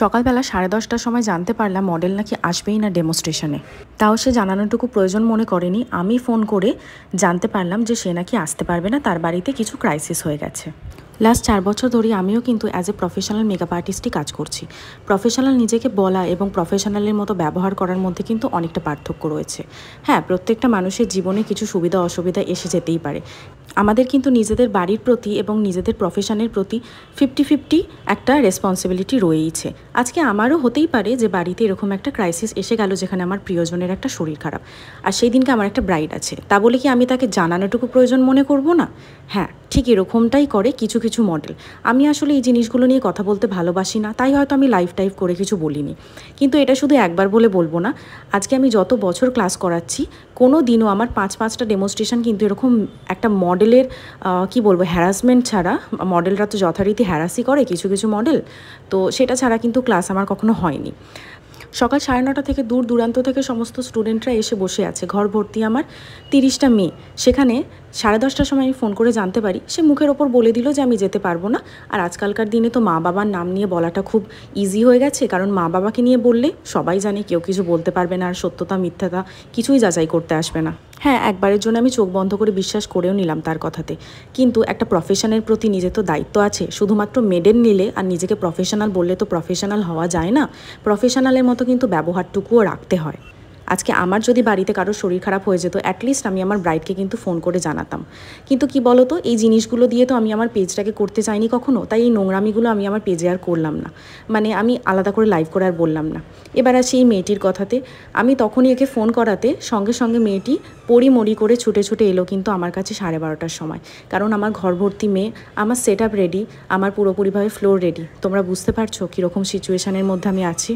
সকালবেলা 10:30টার সময় জানতে পারলাম মডেল নাকি আসবেই না ডেমোস্ট্রেশনে। তাও সে জানানোটুকু প্রয়োজন মনে করেনি। আমি ফোন করে জানতে পারলাম যে সে নাকি আসতে পারবে না, তার বাড়িতে কিছু ক্রাইসিস হয়ে গেছে। লাস্ট 4 বছর ধরে আমিও কিন্তু অ্যাজ এ প্রফেশনাল মেকআপ আর্টিস্টই কাজ করছি। প্রফেশনাল নিজেকে বলা এবং প্রফেশনালের মতো ব্যবহার করার মধ্যে কিন্তু অনেকটা পার্থক্য রয়েছে। হ্যাঁ, প্রত্যেকটা মানুষের জীবনে কিছু সুবিধা অসুবিধা এসে যেতেই পারে। আমাদের কিন্তু নিজেদের বাড়ির প্রতি এবং নিজেদের প্রফেশনের প্রতি 50-50 একটা রেসপন্সিবিলিটি রয়েইছে। আজকে আমারও হতেই পারে যে বাড়িতে এরকম একটা ক্রাইসিস এসে গেল যেখানে আমার প্রিয়জনের একটা শরীর খারাপ, আর সেই দিনকে আমার একটা ব্রাইড আছে। তা বলে কি আমি তাকে জানানোটুকু প্রয়োজন মনে করব না? হ্যাঁ, ঠিক এরকমটাই করে কিছু কিছু মডেল। আমি আসলে এই জিনিসগুলো নিয়ে কথা বলতে ভালোবাসি না, তাই হয়তো আমি লাইভ টাইভ করে কিছু বলিনি। কিন্তু এটা শুধু একবার বলে বলবো না। আজকে আমি যত বছর ক্লাস করাচ্ছি, কোনো দিনও আমার 5-5টা ডেমোস্ট্রেশন কিন্তু এরকম একটা মডেলের কি বলবো, হ্যারাসমেন্ট ছাড়া, মডেলরা তো যথারীতি হ্যারাসই করে কিছু কিছু মডেল, তো সেটা ছাড়া কিন্তু ক্লাস আমার কখনো হয়নি। সকাল 9:30 থেকে দূর দূরান্ত থেকে সমস্ত স্টুডেন্টরা এসে বসে আছে। ঘর ভর্তি আমার 30টা মেয়ে। সেখানে 10:30টার সময় আমি ফোন করে জানতে পারি, সে মুখের ওপর বলে দিল যে আমি যেতে পারবো না। আর আজকালকার দিনে তো মা বাবার নাম নিয়ে বলাটা খুব ইজি হয়ে গেছে, কারণ মা বাবাকে নিয়ে বললে সবাই জানে কেউ কিছু বলতে পারবে না, আর সত্যতা মিথ্যাটা কিছুই যাচাই করতে আসবে না। হ্যাঁ, একবারের জন্য আমি চোখ বন্ধ করে বিশ্বাস করেও নিলাম তার কথাতে। কিন্তু একটা প্রফেশনের প্রতি নিজের তো দায়িত্ব আছে। শুধুমাত্র মেডেল নিলে আর নিজেকে প্রফেশনাল বললে তো প্রফেশনাল হওয়া যায় না। প্রফেশনালের মতো কিন্তু ব্যবহারটুকুও রাখতে হয়। আজকে আমার যদি বাড়িতে কারোর শরীর খারাপ হয়ে যেত, অ্যাটলিস্ট আমি আমার ব্রাইডকে কিন্তু ফোন করে জানাতাম। কিন্তু কি বলতো, এই জিনিসগুলো দিয়ে তো আমি আমার পেজটাকে করতে চাইনি কখনো, তাই এই নোংরামিগুলো আমি আমার পেজে আর করলাম না। মানে আমি আলাদা করে লাইভ করে আর বললাম না। এবার আসি এই মেয়েটির কথাতে। আমি তখনই একে ফোন করাতে সঙ্গে সঙ্গে মেয়েটি পড়ি করে ছুটে ছুটে এলো কিন্তু আমার কাছে 12:30টার সময়। কারণ আমার ঘর ভর্তি মেয়ে, আমার সেট আপ রেডি, আমার পুরোপুরিভাবে ফ্লোর রেডি। তোমরা বুঝতে পারছো কীরকম সিচুয়েশানের মধ্যে আমি আছি।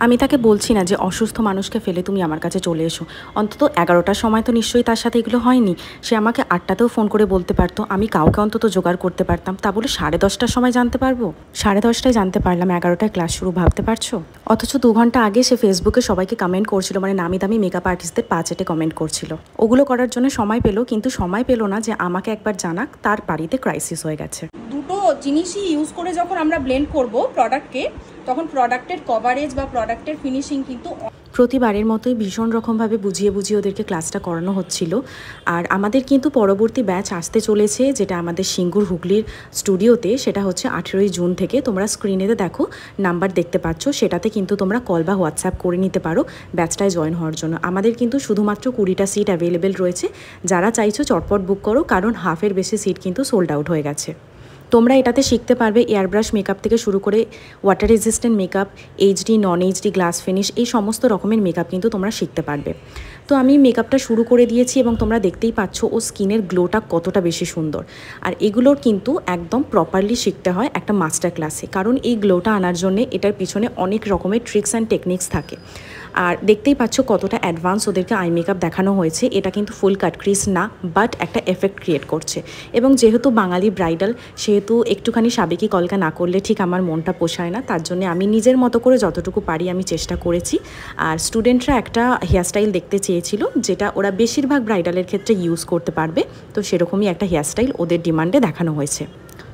আমি তাকে বলছি না যে অসুস্থ মানুষকে ফেলে তুমি আমার কাছে চলে এসো। অন্তত 11টার সময় তো নিশ্চয়ই তার সাথে এগুলো হয়নি। সে আমাকে 8টাতেও ফোন করে বলতে পারতো, আমি কাউকে অন্তত জোগাড় করতে পারতাম। তা বলে 10:30টার সময় জানতে পারবো? 10:30টায় জানতে পারলাম, 11টায় ক্লাস শুরু, ভাবতে পারছো? অথচ 2 ঘন্টা আগে সে ফেসবুকে সবাইকে কমেন্ট করছিল, মানে নামি দামি মেকআপ আর্টিস্টদের পা চেটে কমেন্ট করছিল। ওগুলো করার জন্য সময় পেলো, কিন্তু সময় পেলো না যে আমাকে একবার জানাক তার বাড়িতে ক্রাইসিস হয়ে গেছে। দুটো জিনিসই ইউজ করে যখন আমরা ব্লেন্ড করব প্রোডাক্টকে, তখন প্রোডাক্টের কভারেজ বা প্রোডাক্টের ফিনিশিং কিন্তু প্রতিবারের মতোই ভীষণ রকমভাবে বুঝিয়ে ওদেরকে ক্লাসটা করানো হচ্ছিল। আর আমাদের কিন্তু পরবর্তী ব্যাচ আসতে চলেছে, যেটা আমাদের সিঙ্গুর হুগলির স্টুডিওতে। সেটা হচ্ছে 18ই জুন থেকে। তোমরা স্ক্রিনেতে দেখো নাম্বার দেখতে পাচ্ছ, সেটাতে কিন্তু তোমরা কল বা হোয়াটসঅ্যাপ করে নিতে পারো ব্যাচটায় জয়েন হওয়ার জন্য। আমাদের কিন্তু শুধুমাত্র 20টা সিট অ্যাভেলেবেল রয়েছে। যারা চাইছো চটপট বুক করো, কারণ হাফের বেশি সিট কিন্তু সোল্ড আউট হয়ে গেছে। তোমরা এটাতে শিখতে পারবে এয়ারব্রাশ মেকআপ থেকে শুরু করে ওয়াটার রেজিস্ট্যান্ট মেকআপ, এইচডি, নন এইচডি, গ্লাস ফিনিশ, এই সমস্ত রকমের মেকআপ কিন্তু তোমরা শিখতে পারবে। তো আমি মেকআপটা শুরু করে দিয়েছি এবং তোমরা দেখতেই পাচ্ছ ও স্কিনের গ্লোটা কতটা বেশি সুন্দর। আর এগুলোর কিন্তু একদম প্রপারলি শিখতে হয় একটা মাস্টার ক্লাসে, কারণ এই গ্লোটা আনার জন্যে এটার পিছনে অনেক রকমের ট্রিক্স অ্যান্ড টেকনিক্স থাকে। আর দেখতেই পাচ্ছ কতটা অ্যাডভান্স ওদেরকে আই মেকআপ দেখানো হয়েছে। এটা কিন্তু ফুল কাট ক্রিজ না, বাট একটা এফেক্ট ক্রিয়েট করছে। এবং যেহেতু বাঙালি ব্রাইডাল, সেহেতু একটুখানি সাবেকি কলকা না করলে ঠিক আমার মনটা পোষায় না। তার জন্য আমি নিজের মতো করে যতটুকু পারি আমি চেষ্টা করেছি। আর স্টুডেন্টরা একটা হেয়ারস্টাইল দেখতে চেয়েছিল, যেটা ওরা বেশিরভাগ ব্রাইডালের ক্ষেত্রে ইউজ করতে পারবে। তো সেরকমই একটা হেয়ারস্টাইল ওদের ডিমান্ডে দেখানো হয়েছে।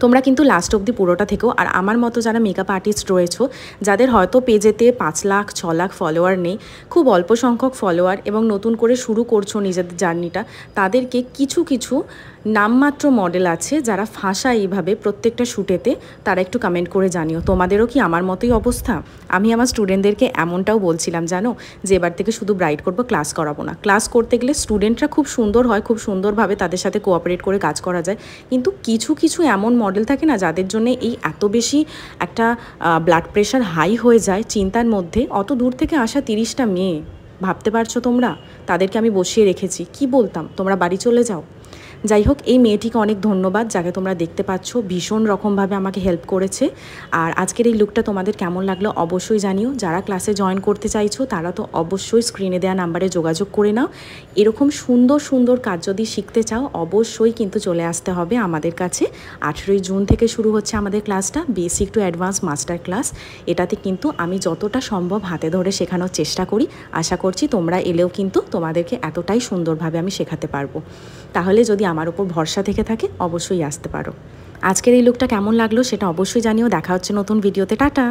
তোমরা কিন্তু লাস্ট অবধি পুরোটা থেকেও। আর আমার মতো যারা মেকআপ আর্টিস্ট রয়েছো, যাদের হয়তো পেজেতে 5 লাখ 6 লাখ ফলোয়ার নেই, খুব অল্প সংখ্যক ফলোয়ার, এবং নতুন করে শুরু করছো নিজেদের জার্নিটা, তাদেরকে কিছু কিছু নামমাত্র মডেল আছে যারা ফাঁসা এইভাবে প্রত্যেকটা শ্যুটেতে, তারা একটু কমেন্ট করে জানিও তোমাদেরও কি আমার মতোই অবস্থা। আমি আমার স্টুডেন্টদেরকে এমনটাও বলছিলাম জানো, যে এবার থেকে শুধু ব্রাইড করবো, ক্লাস করাবো না। ক্লাস করতে গেলে স্টুডেন্টরা খুব সুন্দর হয়, খুব সুন্দরভাবে তাদের সাথে কোঅপারেট করে কাজ করা যায়। কিন্তু কিছু কিছু এমন মডেল থাকে না, যাদের জন্য এই এত বেশি একটা ব্লাড প্রেশার হাই হয়ে যায় চিন্তার মধ্যে। অত দূর থেকে আসা 30টা মেয়ে, ভাবতে পারছো তোমরা, তাদেরকে আমি বসিয়ে রেখেছি। কি বলতাম, তোমরা বাড়ি চলে যাও। যাই হোক, এই মেয়েটিকে অনেক ধন্যবাদ, যাকে তোমরা দেখতে পাচ্ছ ভীষণ রকমভাবে আমাকে হেল্প করেছে। আর আজকের এই লুকটা তোমাদের কেমন লাগলো অবশ্যই জানিও। যারা ক্লাসে জয়েন করতে চাইছো তারা তো অবশ্যই স্ক্রিনে দেওয়া নাম্বারে যোগাযোগ করে নাও। এরকম সুন্দর সুন্দর কাজ যদি শিখতে চাও, অবশ্যই কিন্তু চলে আসতে হবে আমাদের কাছে। 18ই জুন থেকে শুরু হচ্ছে আমাদের ক্লাসটা, basic to advance master class. এটাতে কিন্তু আমি যতটা সম্ভব হাতে ধরে শেখানোর চেষ্টা করি। আশা করছি তোমরা এলেও কিন্তু তোমাদেরকে এতটাই সুন্দরভাবে আমি শেখাতে পারবো। তাহলে যদি আমার উপর ভরসা থেকে থাকে, অবশ্যই আসতে পারো। আজকের এই লুকটা কেমন লাগলো সেটা অবশ্যই জানিও। দেখা হচ্ছে নতুন ভিডিওতে। টাটা।